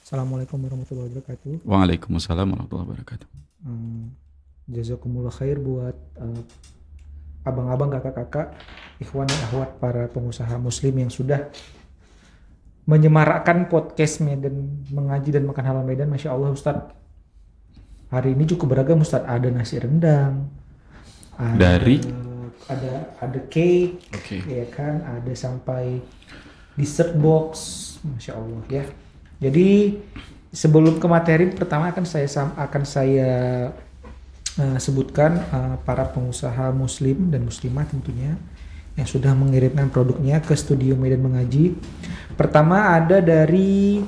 Assalamualaikum warahmatullahi wabarakatuh. Waalaikumsalam warahmatullahi wabarakatuh. Hmm, Jazakumullah khair buat abang-abang, kakak-kakak, ikhwan dan akhwat para pengusaha muslim yang sudah menyemarakkan podcast Medan Mengaji dan Makan Halal Medan. Masya Allah Ustadz, hari ini cukup beragam Ustadz. Ada nasi rendang, ada Dari ada cake, Oke. ya kan, ada sampai dessert box, Masya Allah ya. Jadi sebelum ke materi pertama akan saya sebutkan para pengusaha muslim dan muslimah tentunya yang sudah mengirimkan produknya ke studio Medan Mengaji. Pertama ada dari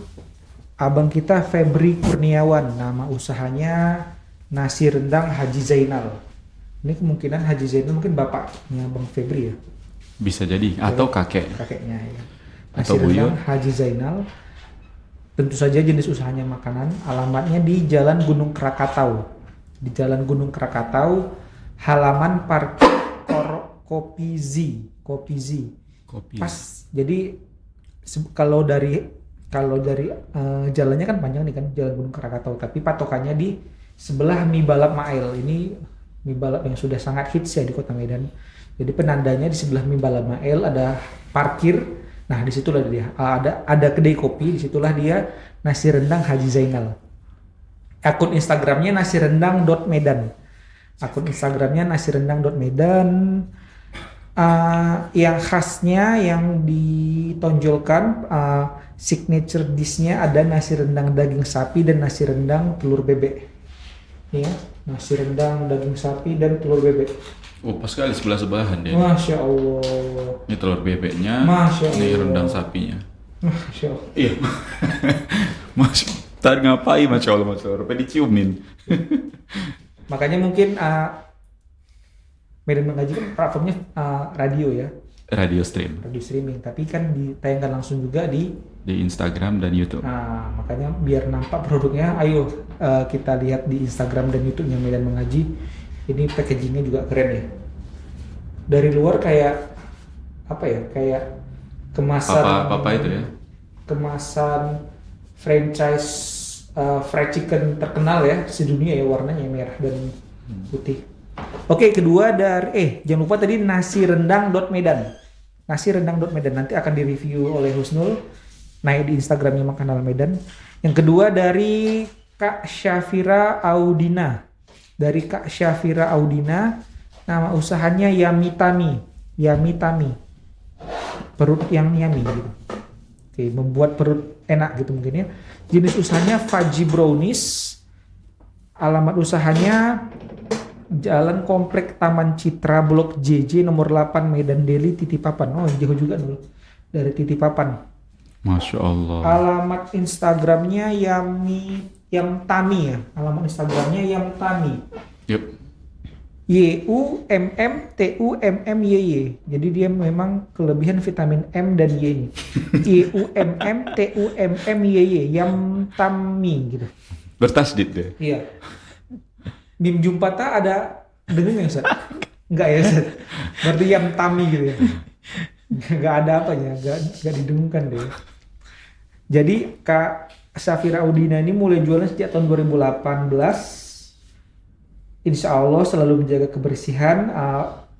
abang kita Febri Kurniawan, nama usahanya Nasi Rendang Haji Zainal. Ini kemungkinan Haji Zainal mungkin bapaknya Bang Febri ya, Bisa jadi atau kakek kakeknya ya. Nasi atau Rendang buyut. Haji Zainal. Tentu saja jenis usahanya makanan, alamatnya di Jalan Gunung Krakatau. Di Jalan Gunung Krakatau, halaman parkir Kopi Z. Kopi. Pas. Jadi kalau dari jalannya kan panjang nih kan, Jalan Gunung Krakatau, tapi patokannya di sebelah mie balap Mael. Ini mie balap yang sudah sangat hits ya di Kota Medan. Jadi penandanya di sebelah mie balap Mael ada parkir. Nah, disitulah dia ada kedai kopi, disitulah dia Nasi Rendang Haji Zainal. Akun Instagramnya nasirendang.medan. Akun Instagramnya nasirendang.medan. Yang khasnya yang ditonjolkan signature dishnya ada nasi rendang daging sapi dan nasi rendang telur bebek. Nih ya, nasi rendang daging sapi dan telur bebek. Oh, pas sekali sebelah-sebelahan dia. Masya Allah. Ini telur bebeknya, Masya ini Allah. rendang sapinya. Masya Allah. Iya. Masya Tadi ngapain Masya Allah, Masya Allah. Rupanya diciumin. Makanya mungkin Medan Mengaji kan platformnya radio ya, Radio stream radio streaming, tapi kan ditayangkan langsung juga di. di Instagram dan YouTube. Nah, makanya biar nampak produknya, ayo kita lihat di Instagram dan YouTube-nya Medan Mengaji. Ini packagingnya juga keren ya. Dari luar kayak apa ya? Kayak kemasan Apa itu ya? kemasan franchise fried chicken terkenal ya sedunia ya, warnanya merah dan putih. Oke, kedua dari jangan lupa tadi nasirendang.medan. Nasirendang.medan nanti akan direview oleh Husnul, naik di Instagramnya Makan Halal Medan. Yang kedua dari Kak Syafira Audina. Dari Kak Syafira Audina, nama usahanya Yamitami. Perut yang yummy gitu. Oke, membuat perut enak gitu mungkin ya. Jenis usahanya Fudgy Brownies. Alamat usahanya Jalan Komplek Taman Citra Blok JJ nomor 8 Medan Deli Titipapan. Oh, jauh juga dulu dari Titipapan. Masya Allah. Alamat Instagramnya Yamtami ya. Alamat Instagramnya Yamtami. Yup. YUMMTUMMYY. Jadi dia memang kelebihan vitamin M dan Y. YUMMTUMMYY. Yamtami gitu. Bertasdid deh. Iya. Mim Jumpata ada dengar nggak Ustaz? Enggak ya Ustaz? Berarti Yamtami gitu ya. Nggak ada apanya, nggak didengungkan deh. Jadi Kak Syafira Audina ini mulai jualan sejak tahun 2018. Insya Allah selalu menjaga kebersihan,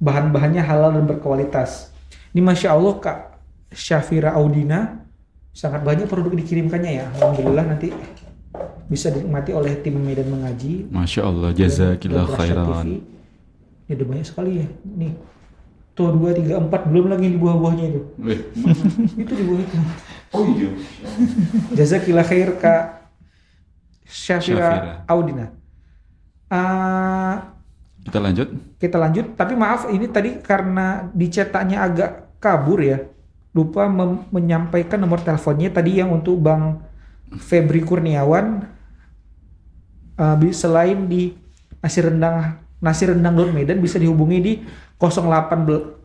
bahan-bahannya halal dan berkualitas. Ini Masya Allah Kak Syafira Audina, sangat banyak produk dikirimkannya ya. Alhamdulillah nanti bisa dinikmati oleh tim Medan Mengaji. Masya Allah. dan Jazakillah Dahsyat khairan. TV. Ini ada banyak sekali ya. Nih. Tuh 2, 3, 4 belum lagi di buah-buahnya itu. Wih. Itu di buah itu. Oh iya. Jazakillah khair Kak Syafira Syafira. Audina. Kita lanjut. Kita lanjut, tapi maaf ini tadi karena dicetaknya agak kabur ya. Lupa menyampaikan nomor teleponnya tadi yang untuk Bang Febri Kurniawan. Selain di nasi rendang Medan bisa dihubungi di 0811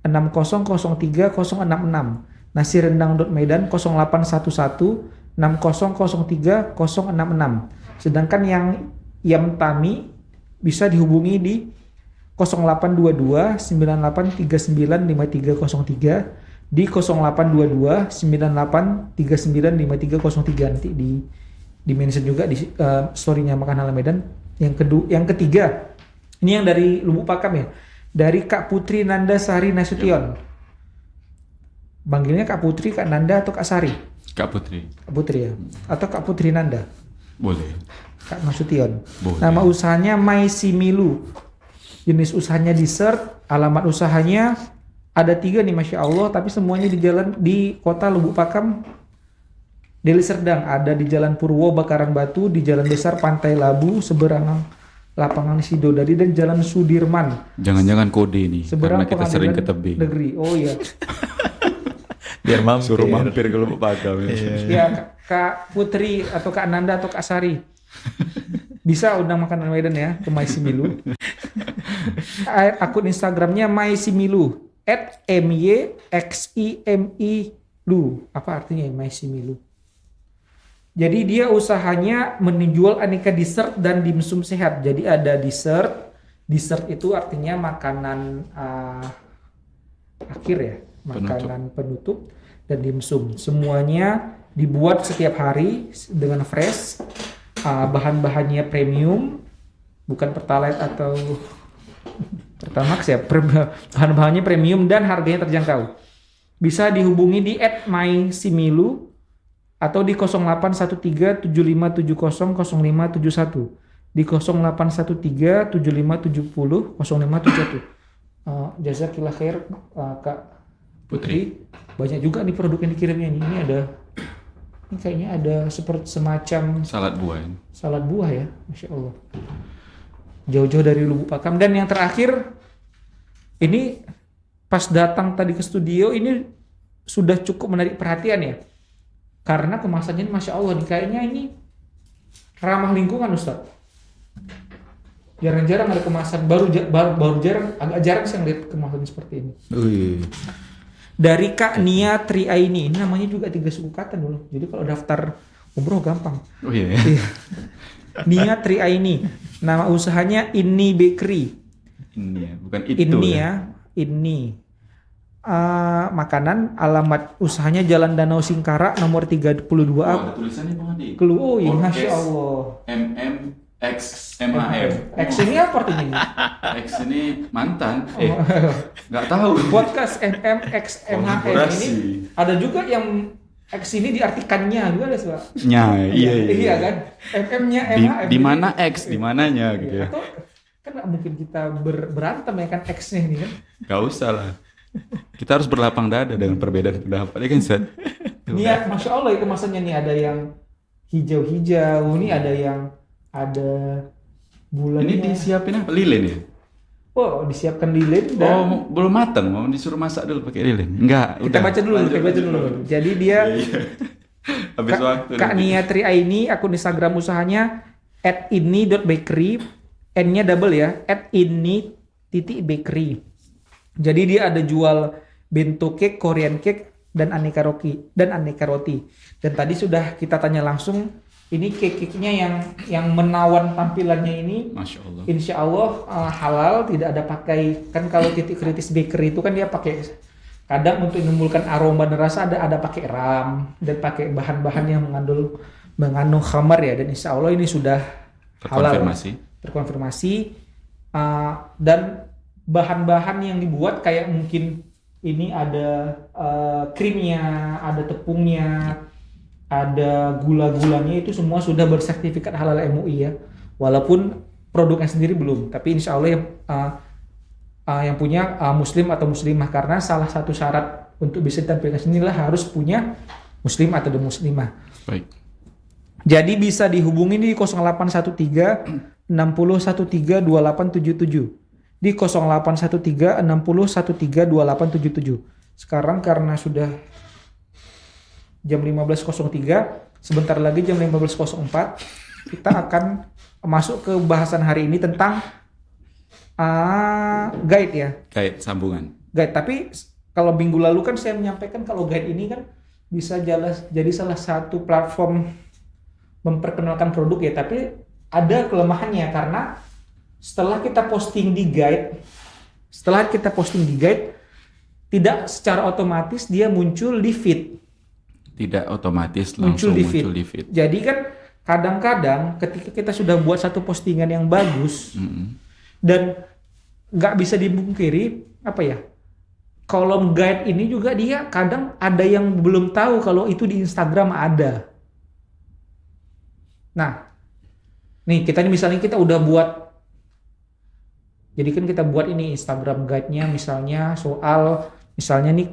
6003 066. Nasi rendang Medan 0811 6003 066. Sedangkan yang Yamtami bisa dihubungi di 0822 9839 5303 di 0822 98 39 5303. Nanti di mention juga di story-nya Makan Halal Medan. Yang ketiga, ini yang dari Lubuk Pakam ya, dari Kak Putri Nanda Sari Nasution. Panggilnya Kak Putri, Kak Nanda atau Kak Sari? Kak Putri. Kak Putri ya, atau Kak Putri Nanda? Boleh. Kak Nasution. Boleh. Nama usahanya My Similu. Jenis usahanya dessert. Alamat usahanya ada 3 nih, Masya Allah, tapi semuanya di kota Lubuk Pakam, Deli Serdang. Ada di Jalan Purwo Bakaran Batu, di Jalan Besar Pantai Labu, seberang Lapangan Sidodadi, dan Jalan Sudirman. Jangan-jangan kode nih, Seberang karena kita sering ke Pengadilan tebing. Negeri. Oh iya. Biar mampir. Suruh mampir ke Lubuk Pakam. Ya, Kak Putri atau Kak Nanda atau Kak Sari. Bisa undang Makan Halal Medan ya ke My Similu. Akun Instagramnya My Similu @myximilu. Apa artinya My Similu? Jadi dia usahanya menjual aneka dessert dan dimsum sehat. Jadi ada dessert itu artinya makanan akhir ya, makanan penutup, dan dimsum. Semuanya dibuat setiap hari dengan fresh. Bahan-bahannya premium, bukan Pertalite atau Pertamax ya. Bahan-bahannya premium dan harganya terjangkau. Bisa dihubungi di @mysimilu atau di 0813 7570 0571, di 0813 7570 0571. Jazakillah khair Kak Putri. Banyak juga nih produk yang dikirimnya nih. Ini kayaknya ada seperti semacam Salad buah ini. salad buah ya, Masya Allah. Jauh-jauh dari Lubuk Pakam. Dan yang terakhir, ini pas datang tadi ke studio, ini sudah cukup menarik perhatian ya. Karena kemasannya ini Masya Allah nih, kayaknya ini ramah lingkungan Ustaz. Jarang-jarang ada kemasan, baru jarang, agak jarang sih ngeliat kemasan seperti ini. Dari Kak Nia Triaini, ini namanya juga 3 suku kata dulu. Jadi kalau daftar umroh gampang. Oh iya. Nia Triaini, nama usahanya Inni Bakery. Ini ya, bukan itu. Ini ya, ini. Makanan, alamat usahanya Jalan Danau Singkara nomor 32A. Oh, ada tulisannya Bang Adi. Oh iya, Masya Allah. MMXMAM. X ini apa artinya ini? X ini mantan. Nggak tahu. Podcast MMXMHM ini Kolaborasi. ada juga yang X ini diartikannya juga ada Pak. Iya. Kan? MM-nya Di, MHM. di mana X, di mananya gitu ya. Atau kan nggak mungkin kita berantem ya kan X-nya ini kan. Gak usah lah. Kita harus berlapang dada dengan perbedaan pendapat, ya kan Ustaz? Ini ya, Masya Allah itu kemasannya nih, ada yang hijau-hijau, ini ada bulannya. Ini disiapin apa? Lilin ya? Oh, disiapkan lilin dan Oh, belum matang, mau disuruh masak dulu pakai lilin? Enggak, kita baca dulu. Jadi dia Habis waktu. Kak Nia Triaini, akun Instagram usahanya @ini.bakery, N-nya double ya, @ini.bakery. Jadi dia ada jual bento cake, Korean cake, dan aneka roti. Dan tadi sudah kita tanya langsung, ini cake-nya yang menawan tampilannya ini. Masya Allah. Insya Allah halal, tidak ada pakai, kan kalau titik kritis bakery itu kan dia pakai, kadang untuk menimbulkan aroma dan rasa ada pakai ram dan pakai bahan-bahan yang mengandung khamar ya. Dan insya Allah ini sudah halal, terkonfirmasi. Dan bahan-bahan yang dibuat kayak mungkin ini ada krimnya, ada tepungnya, ada gula-gulanya, itu semua sudah bersertifikat halal MUI ya. Walaupun produknya sendiri belum, tapi insya Allah yang punya muslim atau muslimah, karena salah satu syarat untuk bisa ditampilkan sinilah harus punya muslim atau muslimah. Baik. Jadi bisa dihubungi di 0813 60 13 2877. Di 0813 60 13 2877. Sekarang karena sudah jam 15.03, sebentar lagi jam 15.04, kita akan masuk ke bahasan hari ini tentang guide ya. Guide sambungan. Guide, tapi kalau minggu lalu kan saya menyampaikan kalau guide ini kan bisa jadi salah satu platform memperkenalkan produk ya, tapi ada kelemahannya karena setelah kita posting di guide, tidak secara otomatis dia muncul di feed. Tidak otomatis Muncul langsung di muncul di feed. Jadi kan kadang-kadang ketika kita sudah buat satu postingan yang bagus dan nggak bisa dipungkiri apa ya, kolom guide ini juga dia kadang ada yang belum tahu kalau itu di Instagram ada. Nah, nih kita ini misalnya kita udah buat, jadi kan kita buat ini Instagram guide-nya misalnya soal, misalnya nih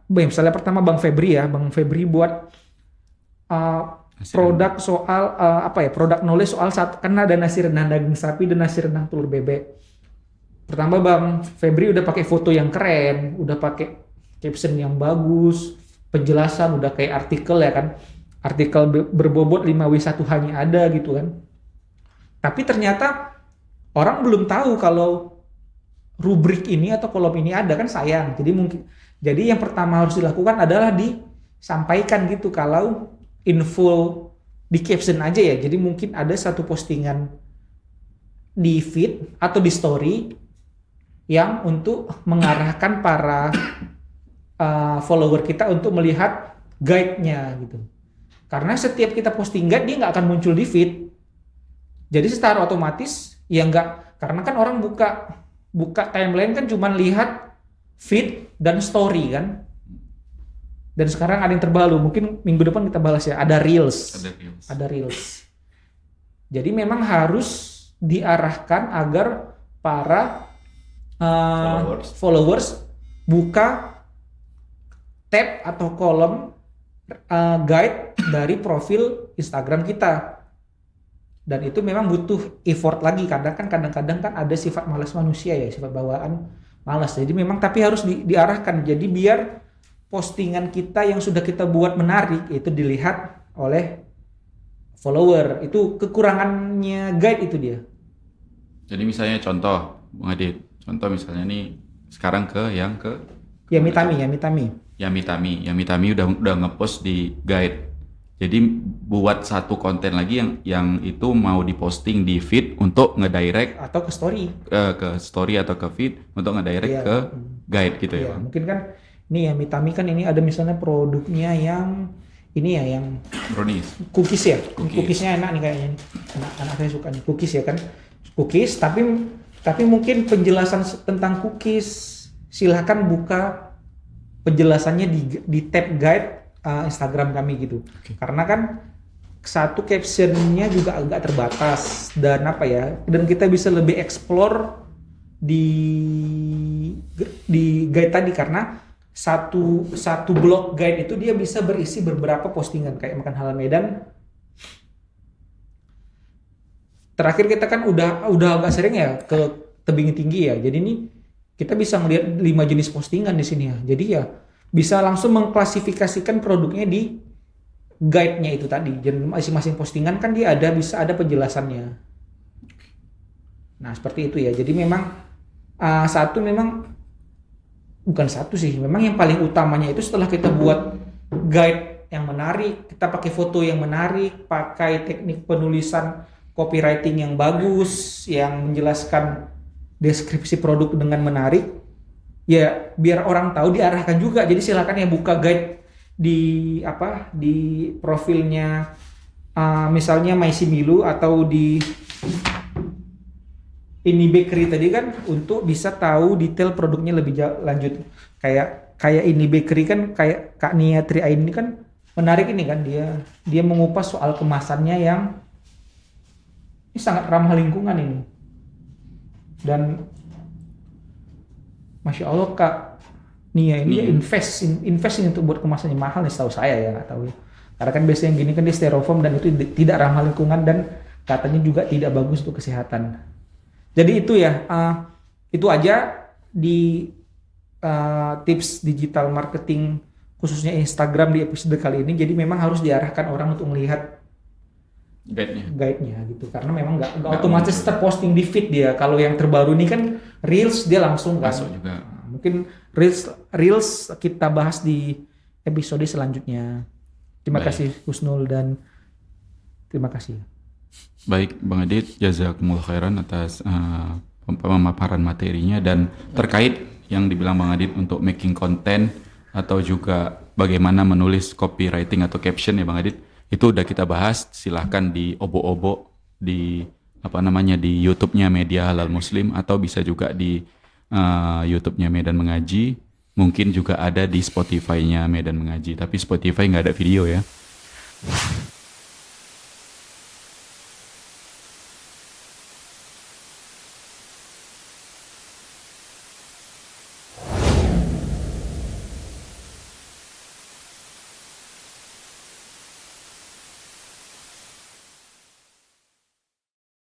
misalnya pertama Bang Febri buat produk soal produk knowledge soal kan ada nasi rendang daging sapi dan nasi rendang telur bebek. Pertama Bang Febri udah pakai foto yang keren, udah pakai caption yang bagus, penjelasan udah kayak artikel ya kan, artikel berbobot 5W1H-nya ada gitu kan. Tapi ternyata orang belum tahu kalau rubrik ini atau kolom ini ada, kan sayang. Jadi yang pertama harus dilakukan adalah disampaikan gitu kalau info di caption aja ya. Jadi mungkin ada satu postingan di feed atau di story yang untuk mengarahkan para follower kita untuk melihat guide-nya gitu. Karena setiap kita posting guide dia nggak akan muncul di feed. Jadi secara otomatis ya nggak, karena kan orang buka timeline kan cuma lihat feed dan story kan. Dan sekarang ada yang terbaru, mungkin minggu depan kita balas ya, ada reels. Ada reels. Jadi memang harus diarahkan agar para followers buka tab atau kolom guide dari profil Instagram kita. Dan itu memang butuh effort lagi, karena kan kadang-kadang kan ada sifat malas manusia ya, sifat bawaan malas. Jadi memang tapi harus diarahkan. Jadi biar postingan kita yang sudah kita buat menarik itu dilihat oleh follower. Itu kekurangannya guide itu dia. Jadi misalnya contoh, Bang Adit, contoh misalnya nih sekarang ke Yamitami udah ngepost di guide. Jadi buat satu konten lagi yang itu mau diposting di feed untuk ngedirect atau ke story. Ke story atau ke feed untuk ngedirect ke guide gitu ya, Bang. Mungkin kan nih Yamitami kan ini ada misalnya produknya yang ini ya, yang brownies, cookies ya. Cookiesnya enak nih kayaknya. Anak saya suka nih cookies ya kan. Cookies tapi mungkin penjelasan tentang cookies silahkan buka penjelasannya di tab guide Instagram kami gitu. Karena kan satu captionnya juga agak terbatas dan dan kita bisa lebih explore di guide tadi, karena satu blog guide itu dia bisa berisi beberapa postingan kayak makan halal Medan. Terakhir kita kan udah agak sering ya ke tebing tinggi ya. Jadi ini kita bisa melihat 5 jenis postingan di sini ya. Jadi ya bisa langsung mengklasifikasikan produknya di guide-nya itu tadi. Jadi masing-masing postingan kan dia bisa ada penjelasannya. Nah, seperti itu ya. Jadi memang memang yang paling utamanya itu setelah kita buat guide yang menarik, kita pakai foto yang menarik, pakai teknik penulisan copywriting yang bagus, yang menjelaskan deskripsi produk dengan menarik, ya biar orang tahu diarahkan juga. Jadi silakan ya buka guide di profilnya misalnya Maisimilu atau di ini bakery tadi kan, untuk bisa tahu detail produknya lebih lanjut. Kayak ini bakery kan, kayak Kak Nia Triain ini kan menarik ini kan, dia mengupas soal kemasannya yang ini sangat ramah lingkungan ini. Dan Masya Allah Kak Nia ini invest ini untuk buat kemasannya mahal nih, setahu saya ya, nggak tahu ya. Karena kan biasanya yang gini kan di styrofoam dan itu tidak ramah lingkungan dan katanya juga tidak bagus untuk kesehatan. Jadi itu ya, itu aja di tips digital marketing khususnya Instagram di episode kali ini. Jadi memang harus diarahkan orang untuk melihat guide-nya gitu, karena memang nggak otomatis terposting di feed dia. Kalau yang terbaru ini kan reels, dia langsung masuk juga. Mungkin reels kita bahas di episode selanjutnya. Terima kasih Husnul dan terima kasih. Baik Bang Adit, jazakumullah khairan atas pemaparan materinya. Dan terkait yang dibilang Bang Adit untuk making konten atau juga bagaimana menulis copywriting atau caption ya Bang Adit, itu udah kita bahas. Silahkan di obo-obo di di YouTube-nya Media Halal Muslim, atau bisa juga di YouTube-nya Medan Mengaji. Mungkin juga ada di Spotify-nya Medan Mengaji, tapi Spotify nggak ada video ya.